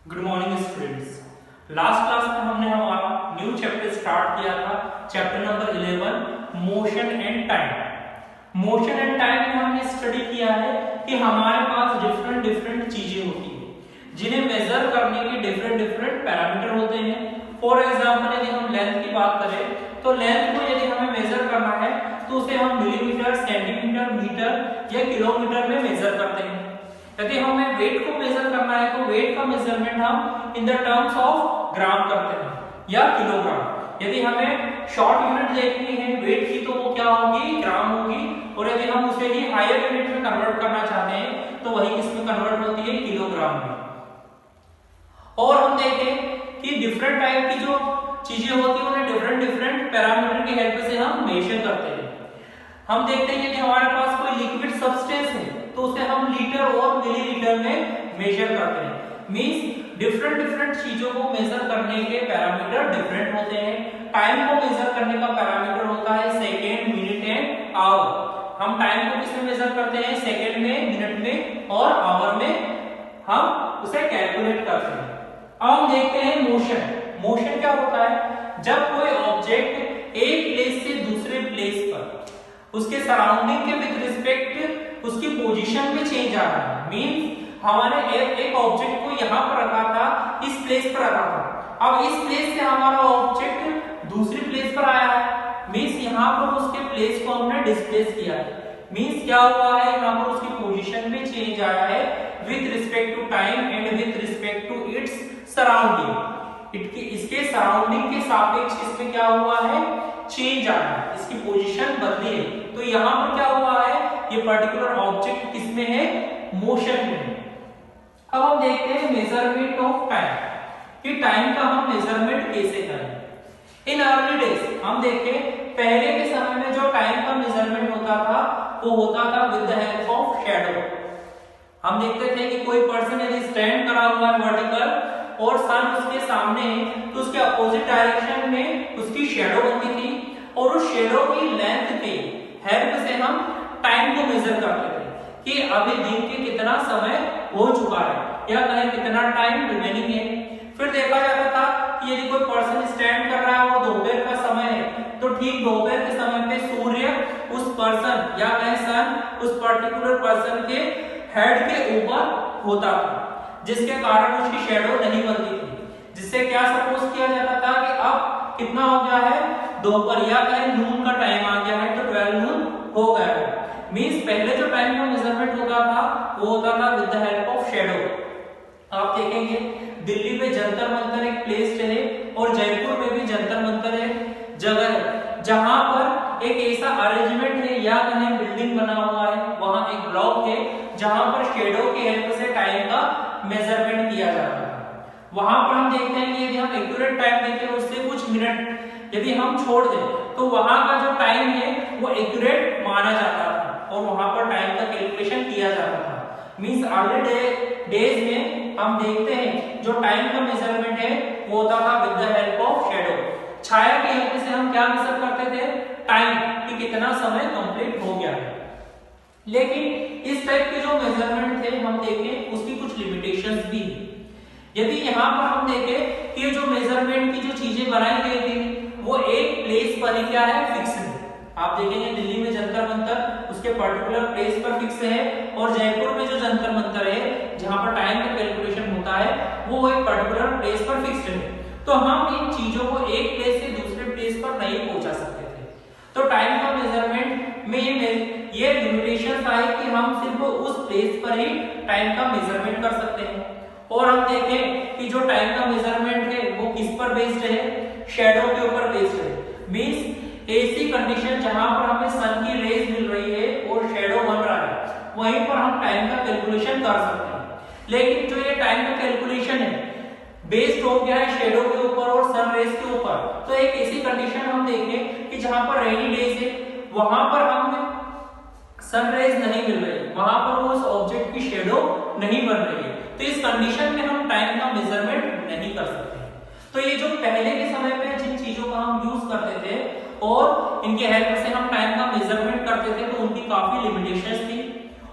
Good morning students. Last class में हमने हमारा न्यू चैप्टर स्टार्ट किया था, chapter number 11 motion and time. Motion and time में हमने स्टडी किया है कि हमारे पास डिफरेंट डिफरेंट चीजें होती हैं जिन्हें मेजर करने के डिफरेंट डिफरेंट पैरामीटर होते हैं। फॉर एग्जांपल यदि हम लेंथ की बात करें तो लेंथ को यदि हमें मेजर करना है तो उसे हम मिलीमीटर, सेंटीमीटर, मीटर या किलोमीटर में मेजर करते हैं। यदि हमें वेट को मेजर करना है तो वेट का मेजरमेंट हम in the terms of gram करते हैं या किलोग्राम। यदि हमें शॉर्ट यूनिट देखनी है वेट की तो वो क्या होगी, ग्राम होगी। और यदि हम उसे ही हायर यूनिट में कन्वर्ट करना चाहते हैं तो वही किसमें कन्वर्ट होती है, किलोग्राम में। और हम देखें कि डिफरेंट टाइप की जो चीजें होती है उन्हें डिफरेंट डिफरेंट पैरामीटर की हेल्प से हम मेजर करते हैं। हम देखते हैं यदि हमारे पास कोई लिक्विड सब्सटेंस है तो उसे हम लीटर और मिलीलीटर में मेजर करते हैं। मींस डिफरेंट डिफरेंट चीजों को मेजर करने के पैरामीटर डिफरेंट होते हैं। टाइम को मेजर करने का पैरामीटर होता है सेकेंड, मिनट एंड आवर। हम टाइम को किसमें मेजर करते हैं, सेकेंड में, मिनट में और आवर में हम उसे कैलकुलेट करते हैं। अब हम देखते हैं मोशन। मोशन क्या होता है, जब कोई ऑब्जेक्ट एक प्लेस से दूसरे प्लेस पर उसके सराउंडिंग के विद रिस्पेक्ट उसकी पोजीशन में चेंज आ रहा है। मींस हमारे एक ऑब्जेक्ट को यहाँ पर रखा था, इस प्लेस पर रखा था। अब इस प्लेस से हमारा ऑब्जेक्ट दूसरी प्लेस पर आया है। मींस यहाँ पर उसके प्लेस को हमने डिस्प्लेस किया है। मींस क्या हुआ है, यहाँ पर उसकी पोजीशन में चेंज आया है with respect to time and with respect to its surrounding. इसके सराउंडिंग के सापेक्ष इसमें क्या हुआ है, चेंज आया है, इसकी पोजीशन बदली है। तो यहाँ पर क्या हुआ है, ये पर्टिकुलर ऑब्जेक्ट किसमें है, मोशन में। अब हम देखते हैं मेजरमेंट ऑफ टाइम, कि टाइम का हम मेजरमेंट कैसे करें। इन अर्ली डेज हम देखें पहले के समय में जो टाइम का मेजरमेंट होता था वो होता था with the help of shadow. हम देखते थे कि कोई पर्सन यदि स्टैंड करा हुआ है वर्टिकल और सन उसके सामने है तो उसके अपोजिट डायरेक्शन में उसकी शैडो बनती थी और उस शैडो की लेंथ के हेल्प से हम टाइम को मेजर करते थे कि अभी दिन के कितना समय हो चुका है या कहीं कितना टाइम रिमेनिंग है। फिर देखा जाता था कि यदि कोई पर्सन स्टैंड कर रहा है और दोपहर का समय है तो ठीक दोपहर के समय पे सूर्य उस पर्सन या कहीं सन उस पर्टिकुलर पर्सन के हेड के ऊपर होता था, जिसके कारण उसकी शैडो नहीं बनती थी। जिससे क्या सपोज किया जाता था कि अब कितना हो गया है, दोपहर या कहीं नून का टाइम आ गया है तो 12 नून हो गया है। मींस पहले जो टाइम का मेजरमेंट होता था वो होता था with the help of shadow. आप देखेंगे दिल्ली में जंतर मंतर एक प्लेस है और जयपुर में भी जंतर मंतर एक जगह है जहां पर एक ऐसा अरेंजमेंट है या कहीं बिल्डिंग बना हुआ है, वहां एक ब्लॉक है जहां पर शैडो की हेल्प से टाइम का मेजरमेंट किया जाता है। वहां पर हम देखते हैं कि यदि हम एक्यूरेट टाइम देखें उससे कुछ मिनट यदि हम छोड़ दें तो वहां का जो टाइम है वो एक्यूरेट माना जाता था और वहां पर टाइम का कैलकुलेशन किया जाता था। मींस अर्ली डेज में हम देखते हैं जो टाइम का मेजरमेंट है वो होता था with the help of shadow. छाया की हेल्प से हम क्या मेजर करते थे, टाइम कि कितना समय कंप्लीट हो गया है। लेकिन इस टाइप के जो मेजरमेंट थे हम देखें उसकी कुछ लिमिटेशंस भी है। यदि यहाँ पर हम देखें कि जो मेजरमेंट की जो चीजें बनाई गई थी वो एक प्लेस पर ही क्या है, फिक्स है। आप देखेंगे दिल्ली में जंतर मंतर उसके पर्टिकुलर प्लेस पर फिक्स है और जयपुर में जो जंतर मंतर है जहां पर टाइम का कैलकुलेशन होता है वो एक पर्टिकुलर प्लेस पर फिक्स्ड है। तो हम इन चीजों को एक प्लेस से दूसरे प्लेस पर नहीं पहुंचा सकते थे। तो टाइम का मेजरमेंट में ये लिमिटेशन आई कि हम सिर्फ उस प्लेस पर ही टाइम का मेजरमेंट कर सकते हैं। और हम देखें कि जो टाइम का मेजरमेंट है वो किस पर बेस्ड है, शैडो के ऊपर बेस्ड है। मींस ऐसी कंडीशन जहां पर हमें सन की रेज मिल रही है और शैडो बन रहा है वहीं पर हम टाइम का कैलकुलेशन कर सकते हैं। लेकिन जो ये टाइम का कैलकुलेशन है बेस्ड हो गया है शैडो के ऊपर और सन रेज के ऊपर। तो एक ऐसी कंडीशन हम देखें कि जहां पर रेनी डेज है वहां पर हमें सनराइज नहीं मिल रही, वहां पर वो उस ऑब्जेक्ट की शैडो नहीं बन रही है। तो इस कंडीशन में हम टाइम का मेजरमेंट नहीं कर सकते। तो ये जो पहले के समय में जिन चीजों का हम यूज करते थे और इनके हेल्प से हम टाइम का मेजरमेंट करते थे तो उनकी काफी लिमिटेशंस थी।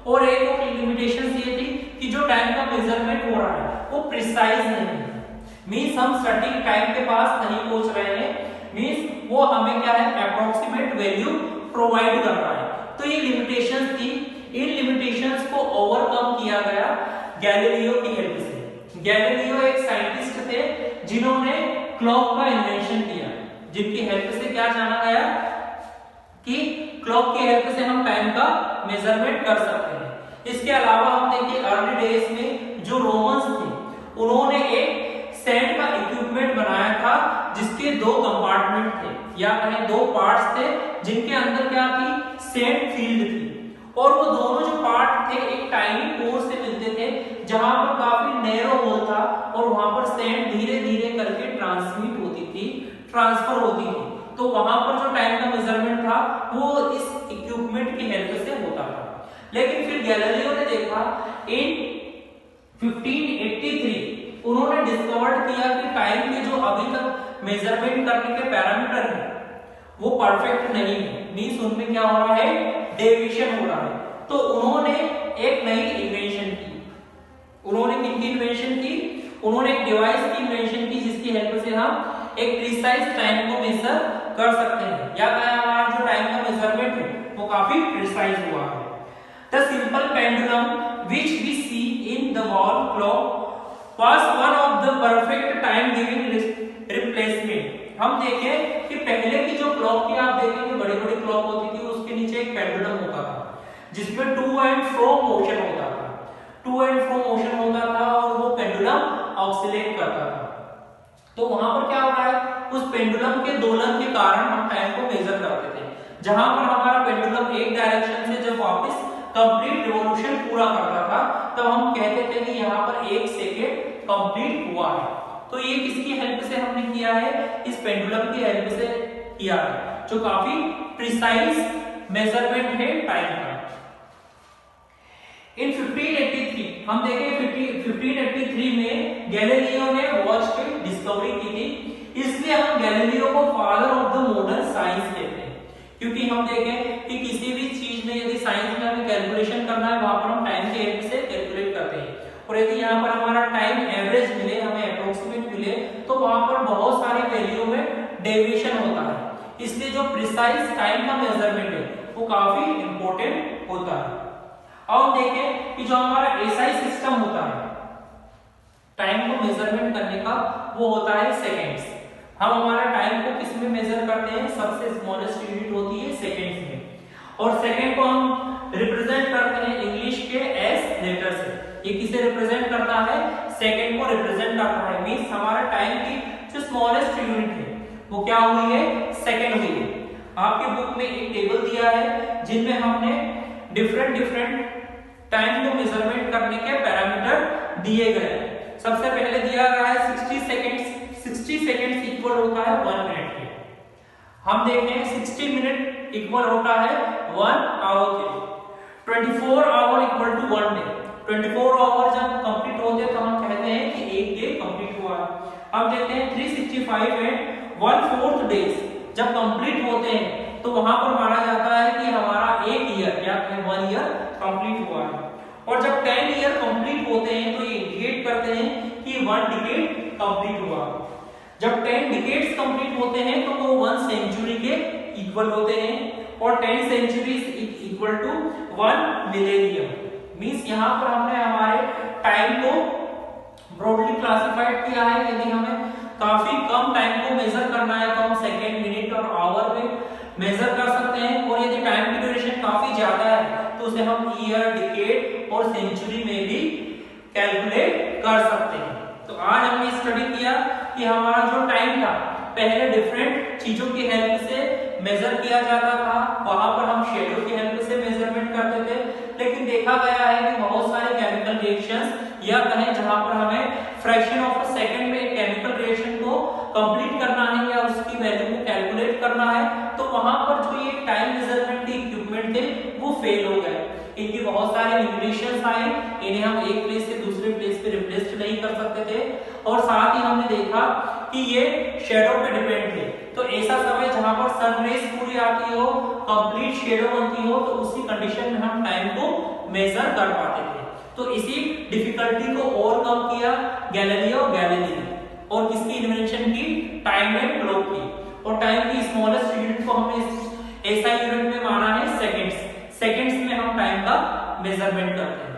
और एक लिमिटेशन ये थी कि जो टाइम का मेजरमेंट हो रहा है वो प्रिसाइज नहीं है, मींस हम सटीक टाइम के पास नहीं पहुंच रहे हैं, मींस वो हमें क्या है अप्रोक्सीमेट वैल्यू प्रोवाइड कर रहा है। तो ये लिमिटेशंस थी, इन लिमिटेशंस को ओवरकम किया गया गैलीलियो की हेल्प से। गैलीलियो एक साइंटिस्ट थे जिन्होंने क्लॉक का इन्वेंशन किया, जिनकी हेल्प से क्या जाना गया कि क्लॉक की हेल्प से हम टाइम का मेजरमेंट कर सकते हैं। इसके अलावा हम देखिए अर्ली डेज में जो रोमन्स थे उन्होंने एक सैंड का इक्विपमेंट बनाया था जिसके दो कंपार्टमेंट थे या कहें दो पार्ट्स थे, जिनके अंदर क्या थी सैंड फील्ड थी, और वो दोनों जो पार्ट थे एक टाइनी पोर से मिलते थे जहां पर काफी नैरो होल था और वहां पर सैंड धीरे धीरे करके ट्रांसमिट होती थी, ट्रांसफर होती थी। तो वहां पर जो टाइम का मेजरमेंट था वो इस इक्विपमेंट की हेल्प से होता था। लेकिन फिर गैलीलियो ने देखा इन 1583 उन्होंने डिस्कवर्ड किया कि टाइम के जो अभी तक मेजरमेंट करने के पैरामीटर हैं वो परफेक्ट नहीं है, मींस उनमें क्या हो रहा है डेविएशन हो रहा है। तो उन्होंने एक नई इन्वेंशन की। उन्होंने किसकी इन्वेंशन की? उन्होंने एक डिवाइस की इन्वेंशन की जिसकी हेल्प से हम एक प्रिसाइज टाइम को मेजर कर सकते हैं, या हमारा जो टाइम का मेजरमेंट है वो काफी प्रिसाइज हुआ है। The simple pendulum which we see in the wall clock was one of the perfect time giving replacement। हम देखें कि पहले की जो क्लॉक थी, आप देखेंगे बड़ी बड़ी क्लॉक होती थी, उसके नीचे एक पेंडुलम होता था जिसमें टू एंड फ्रो मोशन होता था, टू एंड फ्रो मोशन होता था और वो पेंडुलम ऑसिलेट करता था। तो वहां पर क्या हो रहा है, उस पेंडुलम के दोलन के कारण हम टाइम को मेजर करते थे। जहां पर हमारा पेंडुलम एक डायरेक्शन से जब वापस कंप्लीट रिवॉल्यूशन पूरा करता था तब हम कहते थे कि यहाँ पर 1 सेकेंड कंप्लीट हुआ है। तो ये किसकी हेल्प से हमने किया है? इस पेंडुलम की हेल्प से किया है, जो काफी प्रिसाइज मेजरमेंट है टाइम का। इन 1583 हम देखें 1583 में गैलीलियो ने वॉच की डिस्कवरी की थी, इसलिए हम गैलीलियो को father of the modern science कहते हैं। क्योंकि हम देखें कि किसी भी चीज में यदि साइंस में हमें कैलकुलेशन करना है वहां पर हम टाइम के हेल्प से कैलकुलेट करते हैं, और यदि यहाँ पर हमारा टाइम एवरेज मिले, हमें अप्रोक्सीमेट मिले, तो वहां पर बहुत सारे वैल्यू में डेविएशन होता है। इसलिए जो प्रिसाइज टाइम का मेजरमेंट है वो काफी इंपॉर्टेंट होता है। अब देखें कि जो हमारा एसआई सिस्टम होता है टाइम को मेजरमेंट करने का, वो होता है सेकेंड्स। हम हमारा टाइम को किस में मेजर करते हैं? सबसे स्मॉलेस्ट यूनिट होती है सेकेंड्स में, और सेकेंड को हम रिप्रेजेंट करते हैं इंग्लिश के एस लेटर से। ये किसे रिप्रेजेंट करता है? सेकेंड को रिप्रेजेंट करता है, मींस हमारा टाइम की जो स्मॉलेस्ट यूनिट है वो क्या हुई है? सेकेंड हुई है। आपके बुक में एक टेबल दिया है जिनमें हमने डिफरेंट टाइम को मेजरमेंट करने के पैरामीटर दिए गए हैं। सबसे पहले दिया गया है 60 सेकेंड्स। 60 सेकेंड्स इक्वल होता है 1 मिनट के। हम देखें 60 मिनट इक्वल होता है 1 आवर के। 24 hour equal to 1 day. 24 hour जब कंप्लीट होते हैं तो हम कहते हैं कि एक डे कंप्लीट हुआ है। अब देखते हैं 365 एंड 1/4 डेज जब कंप्लीट होते हैं तो वहां पर माना जाता है कि हमारा एक ईयर या 1 ईयर कंप्लीट हुआ है। और जब 10 ईयर कंप्लीट होते हैं तो ये इंडिकेट करते हैं कि 1 डिकेड कंप्लीट हुआ। जब 10 डिकेड्स कंप्लीट होते हैं तो वो 1 सेंचुरी के इक्वल होते हैं, और 10 centuries equal to 1 millennium. Means यहाँ पर हमने हमारे टाइम को ब्रॉडली क्लासिफाइड किया है। यदि हमें काफी कम टाइम को मेजर करना है तो हम सेकेंड, मिनट और आवर में मेजर कर सकते हैं, और यदि टाइम की ड्यूरेशन काफी ज्यादा है तो उसे हम ईयर, डिकेड और सेंचुरी में भी कैलकुलेट कर सकते हैं। तो आज हमने स्टडी किया कि हमारा जो टाइम था पहले डिफरेंट चीजों की हेल्प से मेजर किया जाता था, वहां पर हम शेडो की हेल्प से मेजरमेंट करते थे। लेकिन देखा गया है कि बहुत सारे केमिकल रिएक्शंस या कहें जहां पर हमें फ्रैक्शन ऑफ अ सेकंड में केमिकल रिएक्शन को कंप्लीट करना है या उसकी वैल्यू को कैलकुलेट करना है, तो वहां पर जो ये टाइम मेजरमेंट के इक्विपमेंट थे वो फेल हो गए। इनकी बहुत सारे लिमिटेशंस आए, इन्हें हम एक प्लेस से दूसरे प्लेस पे रिप्लेस नहीं कर सकते थे, और साथ ही हमने देखा कि ये शेडो पे डिपेंड थे। तो ऐसा समय जहां पर सन रेज पूरी आती हो, कंप्लीट शेडो बनती हो, तो उसी कंडीशन में हम टाइम को मेजर कर पाते थे। तो इसी डिफिकल्टी को ओवरकम किया गैलीलियो गैलीली और किसकी इन्वेंशन की, टाइम एंड क्लॉक की। और टाइम की स्मॉलेस्ट यूनिट को हमने एसआई यूनिट में माना है सेकंड्स। सेकंड्स में हम टाइम का मेजरमेंट करते हैं।